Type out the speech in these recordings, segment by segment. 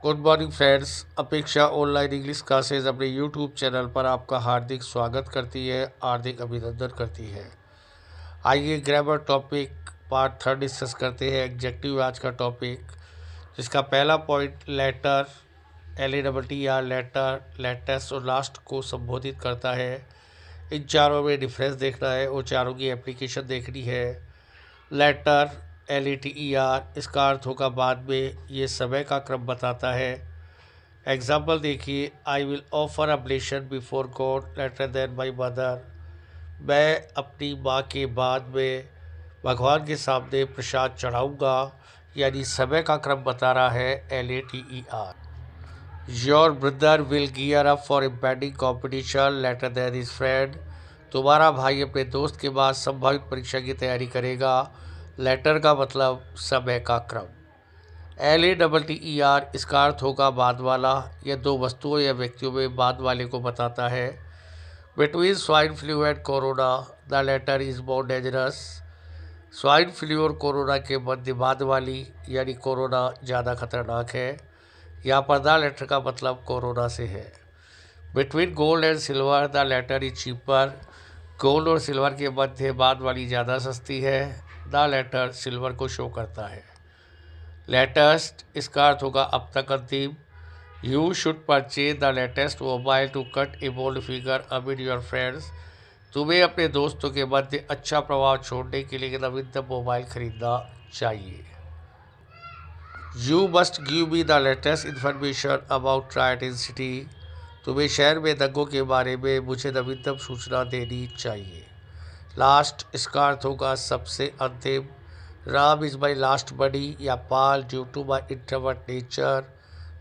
Good morning friends. अपेक्षा online English classes अपने YouTube channel पर आपका हार्दिक स्वागत करती है, हार्दिक अभिनंदन करती है। आइए ग्रामर टॉपिक पार्ट 3 डिस्कस करते हैं। एग्जेक्टिव आज का टॉपिक, जिसका पहला point later, LATTER, letter, latest और लास्ट को संबोधित करता है। इन चारों में डिफरेंस देखना है और चारों की एप्लीकेशन देखनी है। लेटर LATER, इसका अर्थ होगा बाद में, ये समय का क्रम बताता है। एग्जाम्पल देखिए, I will offer oblation before God later than my mother. मैं अपनी माँ के बाद में भगवान के सामने प्रसाद चढ़ाऊँगा, यानी समय का क्रम बता रहा है LATER। Your brother will gear up for impending competition later than his friend. तुम्हारा भाई अपने दोस्त के बाद संभावित परीक्षा की तैयारी करेगा। लेटर का मतलब समय का क्रम। LATTER, इसका अर्थ होगा बाद वाला। यह दो वस्तुओं या व्यक्तियों में बाद वाले को बताता है। Between swine flu and corona the latter is more dangerous. Swine flu और कोरोना के मध्य बाद वाली यानी कोरोना ज़्यादा खतरनाक है। यहाँ पर द लेटर का मतलब कोरोना से है। Between gold and silver the latter is cheaper. Gold और सिल्वर के मध्य बाद वाली ज़्यादा सस्ती है। द लेटर सिल्वर को शो करता है। लेटेस्ट, इसका अर्थ होगा अब तक अंतिम। You should purchase the latest mobile to cut a bold figure amid your friends. तुम्हें अपने दोस्तों के मध्य अच्छा प्रभाव छोड़ने के लिए नवीनतम मोबाइल खरीदना चाहिए। You must give me the latest information about right in city. तुम्हें शहर में दंगों के बारे में मुझे नवीनतम सूचना देनी चाहिए। लास्ट, इसका अर्थ होगा सबसे अंतिम। Ram is my last buddy या pal due to my introvert nature.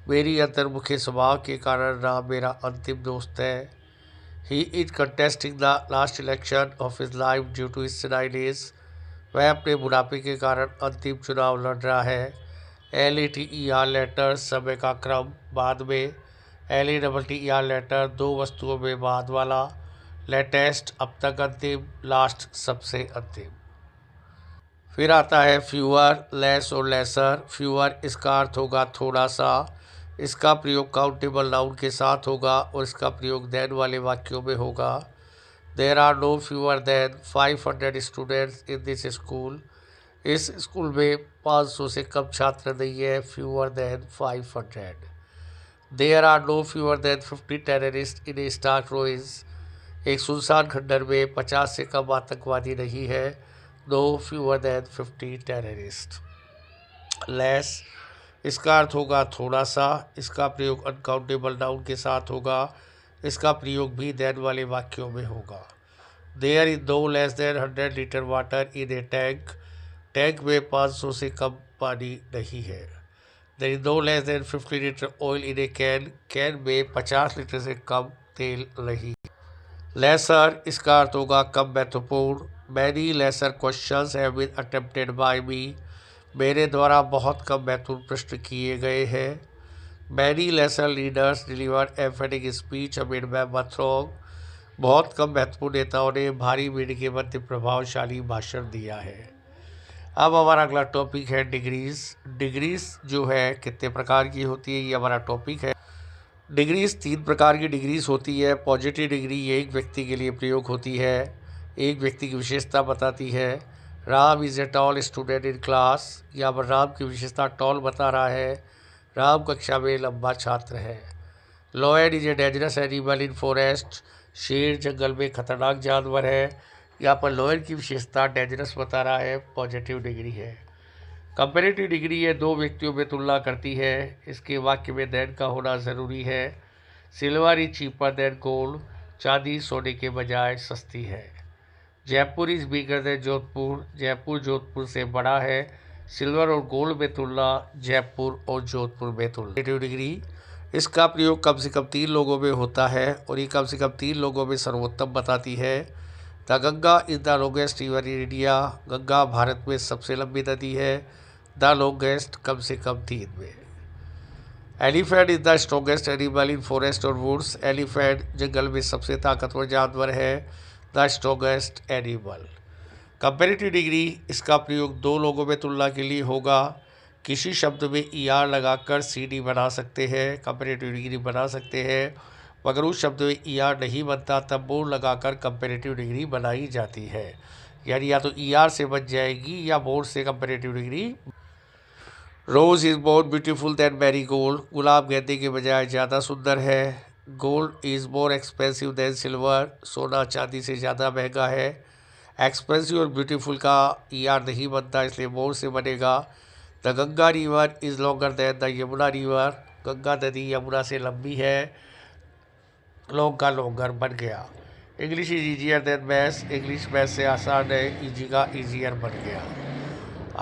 मेरी अंतर्मुखी स्वभाव के कारण राम मेरा अंतिम दोस्त है। He is contesting the last election of his life due to his senile age. वह अपने बुढ़ापे के कारण अंतिम चुनाव लड़ रहा है। LATER, लेटर, समय का क्रम बाद में। LATTER, लेटर, दो वस्तुओं में बाद वाला। लेटेस्ट, अब तक अंतिम। लास्ट, सबसे अंतिम। फिर आता है फ्यूअर, लेस और लेसर। फ्यूअर, इसका अर्थ होगा थोड़ा सा। इसका प्रयोग काउंटेबल नाउन के साथ होगा और इसका प्रयोग देन वाले वाक्यों में होगा। There are no fewer than 500 students in this school. इस स्कूल में 500 से कम छात्र नहीं है। Fewer than 500। There are no fewer than 50 terrorist in a stark ruins. एक सुनसान खंडर में 50 से कम आतंकवादी नहीं है। No fewer than 50 terrorist. Less, इसका अर्थ होगा थोड़ा सा। इसका प्रयोग अनकाउंटेबल नाउन के साथ होगा। इसका प्रयोग भी देन वाले वाक्यों में होगा। There is no less than 100 litre water in a tank. Tank में 500 से कम पानी नहीं है। There is no less than 50 litre oil in a can. Can में 50 लीटर से कम तेल नहीं। लेसर, इसका अर्थ होगा कम महत्वपूर्ण। Many lesser questions have been attempted by me. मेरे द्वारा बहुत कम महत्वपूर्ण प्रश्न किए गए हैं। Many lesser leaders deliver emphatic speech amid marathon. बहुत कम महत्वपूर्ण नेताओं ने भारी भीड़ के मध्य प्रभावशाली भाषण दिया है। अब हमारा अगला टॉपिक है डिग्रीज। डिग्रीज जो है कितने प्रकार की होती है, ये हमारा टॉपिक है। डिग्रीज 3 प्रकार की डिग्रीज होती है। पॉजिटिव डिग्री एक व्यक्ति के लिए प्रयोग होती है, एक व्यक्ति की विशेषता बताती है। Ram is a tall student in class. यहाँ पर राम की विशेषता टॉल बता रहा है। राम कक्षा में लंबा छात्र है। Lion is a dangerous animal in forest. शेर जंगल में खतरनाक जानवर है। यहाँ पर लॉयन की विशेषता डेंजरस बता रहा है, पॉजिटिव डिग्री है। कंपेरेटिव डिग्री ये दो व्यक्तियों में तुलना करती है। इसके वाक्य में देन का होना ज़रूरी है। Silver is cheaper than gold. चांदी सोने के बजाय सस्ती है। Jaipur is bigger than Jodhpur. Jaipur Jodhpur से बड़ा है। सिल्वर और गोल्ड में तुलना, जयपुर और जोधपुर में तुलना। कंपेरेटिव डिग्री, इसका प्रयोग कम से कम 3 लोगों में होता है और ये कम से कम 3 लोगों में सर्वोत्तम बताती है। The Ganga is the longest river in India. Ganga Bharat में सबसे लंबी नदी है। द लॉन्गेस्ट, कम से कम 3 में। Elephant is the strongest animal in forest और वुड्स। एलिफेंट जंगल में सबसे ताकतवर जानवर है। The strongest animal. Comparative degree, इसका प्रयोग 2 लोगों में तुलना के लिए होगा। किसी शब्द में ER लगाकर CD बना सकते हैं, कंपैरेटिव डिग्री बना सकते हैं, मगर उस शब्द में ER नहीं बनता तब बोर्ड लगाकर कंपैरेटिव डिग्री बनाई जाती है। यानी या तो ER से बन जाएगी या बोर्ड से comparative degree. Rose is more beautiful than marigold, गुलाब गेंदे के बजाय ज़्यादा सुंदर है। Gold is more expensive than silver, सोना चांदी से ज़्यादा महंगा है। एक्सपेंसिव और ब्यूटीफुल का ER नहीं बनता, इसलिए मोर से बनेगा। The Ganga river is longer than the Yamuna river, Ganga नदी यमुना से लंबी है। लॉन्ग का लॉन्गर बन गया। English is easier than maths, English math से आसान है, इजी का ईजियर बन गया।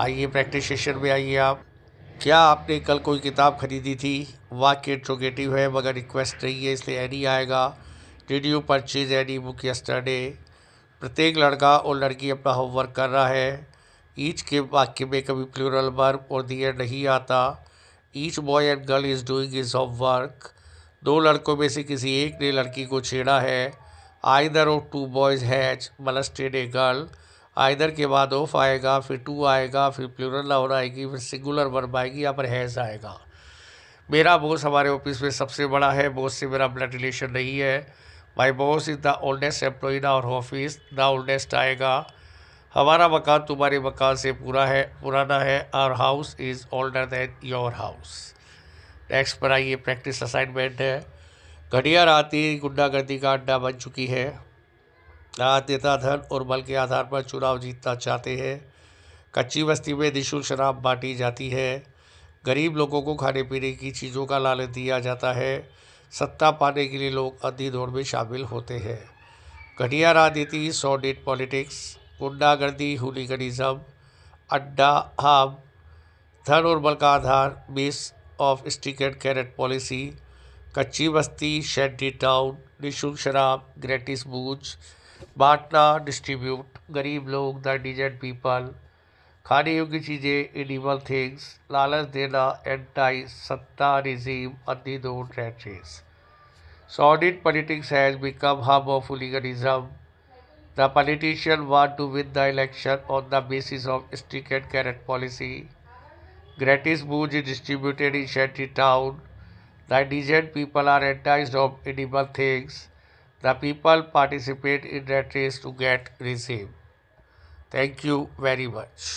आइए प्रैक्टिस सेशन में आइए आप। क्या आपने कल कोई किताब खरीदी थी? वाक्य इंट्रोगेटिव है मगर रिक्वेस्ट नहीं है, इसलिए एनी आएगा। Did you purchase any book yesterday? प्रत्येक लड़का और लड़की अपना होमवर्क कर रहा है। ईच के वाक्य में कभी प्लूरल वर्ब और दियर नहीं आता। Each boy and girl is doing his homework, दो लड़कों में से किसी एक ने लड़की को छेड़ा है। Either of two boys has molested a girl, either के बाद ऑफ आएगा, फिर टू आएगा, फिर प्लूरल नाउन आएगी, फिर सिंगुलर वर्ब आएगी, यहाँ पर हैज़ आएगा। मेरा बॉस हमारे ऑफिस में सबसे बड़ा है, बॉस से मेरा ब्लड रिलेशन नहीं है। My boss is the oldest employ in our office, the oldest आएगा। हमारा मकान तुम्हारे मकान से पुराना है। Our house is older than your house. Next पर आइए, प्रैक्टिस असाइनमेंट है। घड़ियाँ राती गुंडागर्दी का अड्डा बन चुकी है। नेता धन और बल के आधार पर चुनाव जीतना चाहते हैं। कच्ची बस्ती में निःशुल्क शराब बांटी जाती है। गरीब लोगों को खाने पीने की चीज़ों का लालच दिया जाता है। सत्ता पाने के लिए लोग अंधी दौड़ में शामिल होते हैं। घटिया राजनीति, सॉर्डिड पॉलिटिक्स, गुंडागर्दी, हुलिगनिज्म, अड्डा, हाम, धन और बल का आधार, base of stick and carrot policy, कच्ची बस्ती, शेडी टाउन, निःशुल्क शराब, ग्रेटिस बूज, बांटना, डिस्ट्रीब्यूट, गरीब लोग, द इंडिजेंट पीपल, खाने योग्य चीज़ें, एडिबल थिंग्स, लालच देना, एंटाई सत्ता रिजीम, अंधी दौड़, rat race. Sordid politics has become hub of hooliganism. The politicians want to win the election on the basis of stick and carrot policy. Gratis booze is distributed in shanty town. The indigent people are enticed of edible things. The people participate in rat race to get received. Thank you very much.